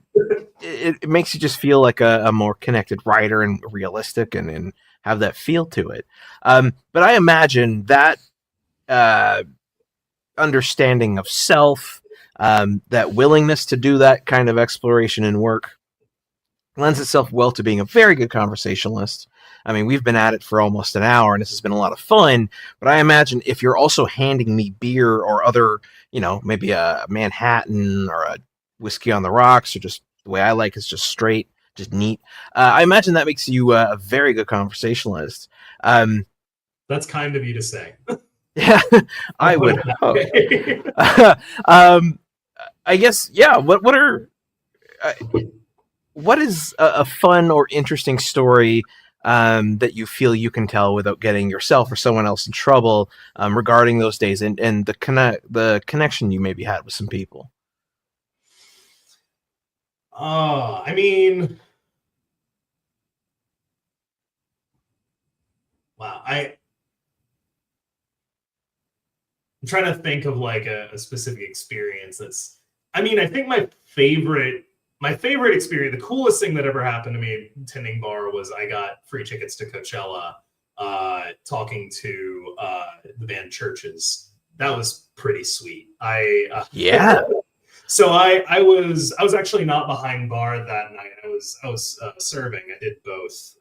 it makes you just feel like a more connected writer and realistic and have that feel to it. But I imagine that understanding of self, that willingness to do that kind of exploration and work lends itself well to being a very good conversationalist. I mean, we've been at it for almost an hour, and this has been a lot of fun, but I imagine if you're also handing me beer or other, maybe a Manhattan or a whiskey on the rocks, or just the way I like is just straight, just neat, I imagine that makes you a very good conversationalist. That's kind of you to say. Yeah, I would hope. I guess, yeah, what is a fun or interesting story that you feel you can tell without getting yourself or someone else in trouble regarding those days and the connection you maybe had with some people? I mean, wow. I'm trying to think of like a specific experience that's, I think my favorite experience, the coolest thing that ever happened to me tending bar was I got free tickets to Coachella talking to the band Churches. That was pretty sweet. So I was actually not behind bar that night. I was serving. I did both.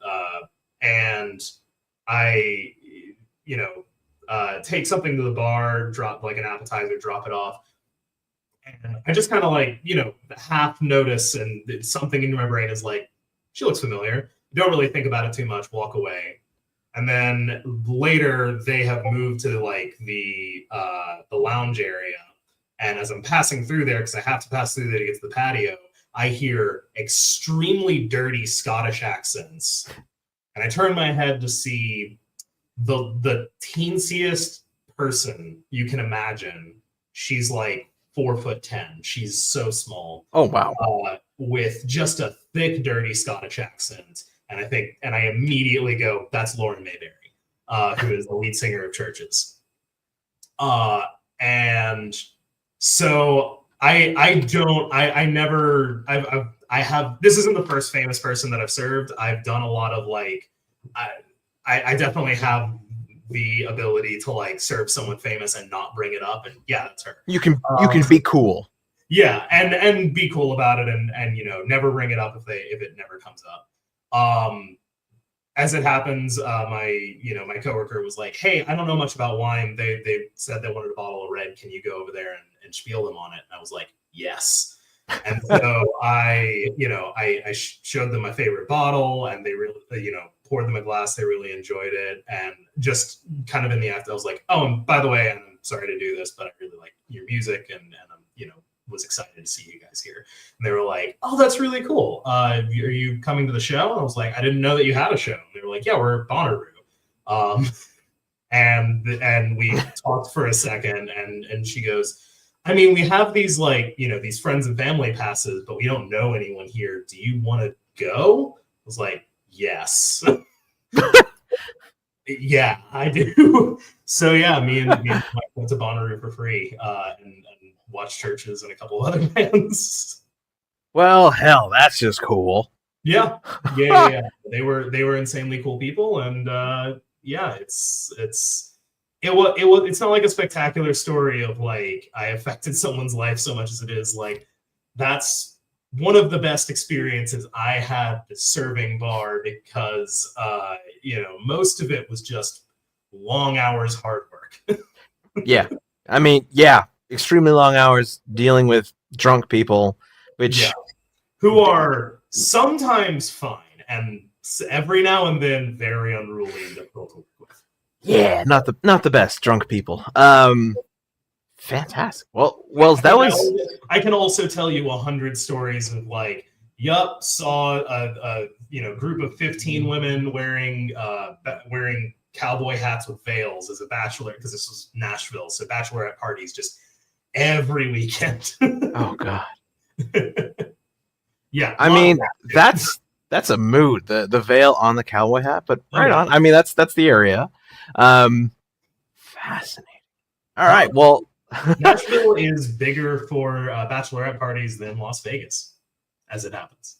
And I, take something to the bar, drop like an appetizer, drop it off. And I just kind of like, half notice, and something in my brain is like, she looks familiar. You don't really think about it too much, walk away. And then later they have moved to like the lounge area. And as I'm passing through there, because I have to pass through there to get to the patio, I hear extremely dirty Scottish accents. And I turn my head to see the teensiest person you can imagine. She's like 4'10". She's so small. Oh wow. With just a thick, dirty Scottish accent. And I immediately go, that's Lauren Mayberry, who is the lead singer of Churches. And so I have, this isn't the first famous person that I've served. I've done a lot of like, I definitely have the ability to like serve someone famous and not bring it up. And yeah, that's her. You can be cool. Yeah, and be cool about it, and you know, never bring it up if it never comes up. As it happens, my coworker was like, "Hey, I don't know much about wine. They said they wanted a bottle of red. Can you go over there and spiel them on it?" And I was like, "Yes." And so I showed them my favorite bottle, and they really, poured them a glass. They really enjoyed it, and just kind of in the after, I was like, "Oh, and by the way, I'm sorry to do this, but I really like your music, and I'm was excited to see you guys here." And they were like, "Oh, that's really cool. Are you coming to the show?" And I was like, "I didn't know that you had a show." And they were like, "Yeah, we're Bonnaroo." And we talked for a second, and she goes, "I mean, we have these these friends and family passes, but we don't know anyone here. Do you want to go?" I was like, "Yes." Yeah, I do. So yeah, me and Mike went to Bonnaroo for free, and watched Churches and a couple of other bands. Well, hell, that's just cool. Yeah. They were insanely cool people, and it's not like a spectacular story of like I affected someone's life so much as it is like that's one of the best experiences I had serving bar, because most of it was just long hours, hard work. Yeah, I mean, yeah, extremely long hours dealing with drunk people, which who are sometimes fine and every now and then very unruly and difficult to work with. Yeah, not the best drunk people. Fantastic. Well, that was. I can also tell you 100 stories of like, saw a group of 15 women wearing cowboy hats with veils as a bachelor, because this was Nashville, so bachelorette parties just every weekend. Oh God. Yeah. I mean, that's a mood. The veil on the cowboy hat, but right on. I mean, that's the area. Fascinating. All right. Well, Nashville is bigger for bachelorette parties than Las Vegas, as it happens.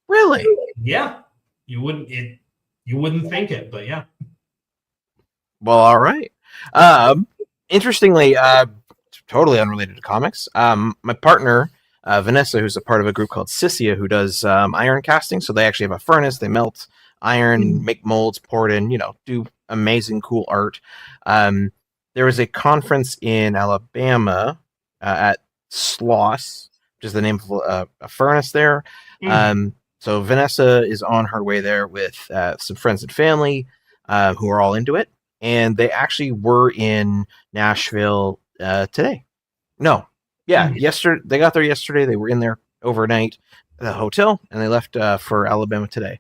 Really? Yeah. You wouldn't think it, but yeah. Well, all right. Interestingly, totally unrelated to comics. My partner, Vanessa, who's a part of a group called Sissia, who does iron casting. So they actually have a furnace. They melt iron, make molds, pour it in, do amazing, cool art. There was a conference in Alabama at Sloss, which is the name of a furnace there. So Vanessa is on her way there with some friends and family who are all into it. And they actually were in Nashville today. No. Yeah, yesterday. They got there yesterday. They were in there overnight at the hotel, and they left for Alabama today.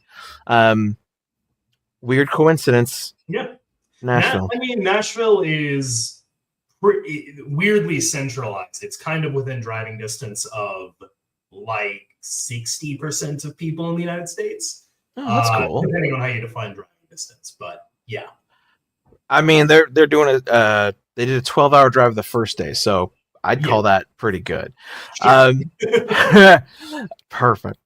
Weird coincidence. Yeah. Nashville. Nashville is weirdly centralized. It's kind of within driving distance of like 60% of people in the United States. Oh, that's cool. Depending on how you define driving distance, but yeah. I mean, they're doing they did a 12-hour drive the first day, so I'd call that pretty good. Sure. Perfect.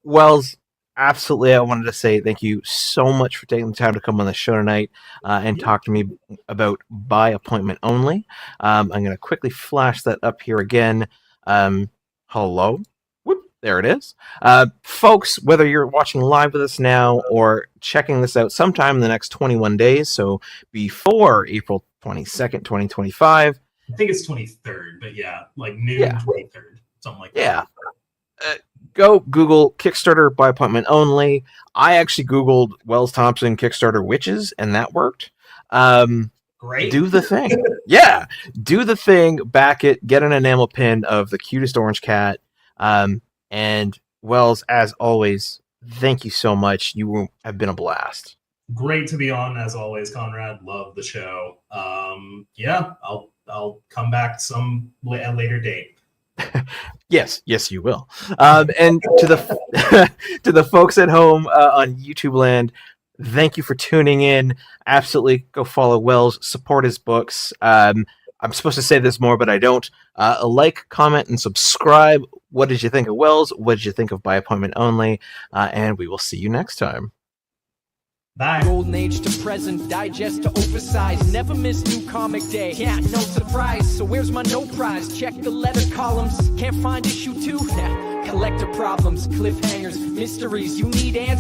Wells, absolutely, I wanted to say thank you so much for taking the time to come on the show tonight and talk to me about By Appointment Only. I'm going to quickly flash that up here again. Hello. Whoop, there it is. Folks, whether you're watching live with us now or checking this out sometime in the next 21 days, so before April 22nd, 2025. I think it's 23rd, but yeah, like noon 23rd, something like that. Yeah. go Google Kickstarter by appointment only. I actually Googled Wells Thompson Kickstarter witches, and that worked. Great. Do the thing. Yeah, do the thing. Back it. Get an enamel pin of the cutest orange cat. And Wells, as always, thank you so much. You have been a blast. Great to be on, as always, Konrad. Love the show. Yeah, I'll come back at a later date. Yes, you will. And to the to the folks at home on YouTube land, thank you for tuning in. Absolutely, go follow Wells, support his books. I'm supposed to say this more, but I don't. Like, comment, and subscribe. What did you think of Wells? What did you think of By Appointment Only? And we will see you next time. Bye. Golden age to present, digest to oversize. Never miss new comic day. Yeah, no surprise. So where's my no prize? Check the letter columns. Can't find issue 2? Collector problems, cliffhangers, mysteries. You need answers.